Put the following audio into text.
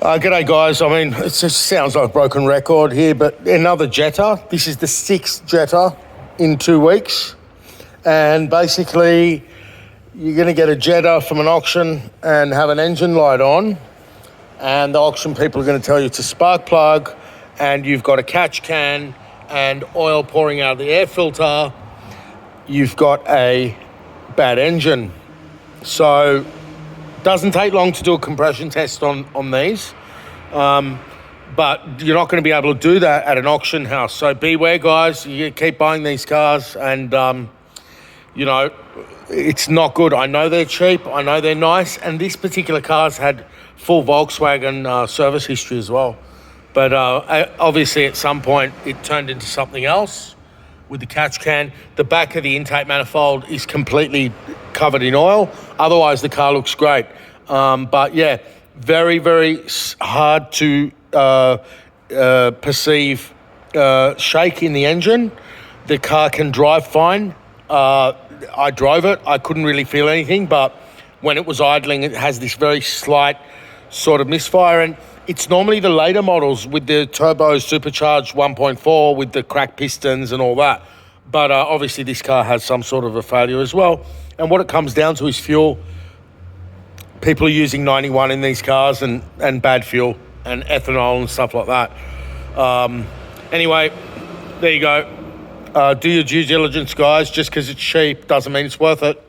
G'day guys, I mean, it just sounds like a broken record here, but another Jetta. This is the 6th Jetta in 2 weeks. And basically, you're gonna get a Jetta from an auction and have an engine light on. And the auction people are gonna tell you it's a spark plug and you've got a catch can and oil pouring out of the air filter. You've got a bad engine. So, doesn't take long to do a compression test on these, but you're not going to be able to do that at an auction house. So beware, guys. You keep buying these cars, and you know, it's not good. I know they're cheap. I know they're nice, and this particular car's had full Volkswagen service history as well. But obviously, at some point, it turned into something else. With the catch can, the back of the intake manifold is completely covered in oil. Otherwise, the car looks great. But yeah, very, very hard to perceive shake in the engine. The car can drive fine. I drove it. I couldn't really feel anything, but when it was idling, it has this very slight sort of misfire. And it's normally the later models with the turbo supercharged 1.4 with the cracked pistons and all that. But obviously this car has some sort of a failure as well. And what it comes down to is fuel. People are using 91 in these cars and bad fuel and ethanol and stuff like that. Anyway, there you go. Do your due diligence, guys. Just because it's cheap doesn't mean it's worth it.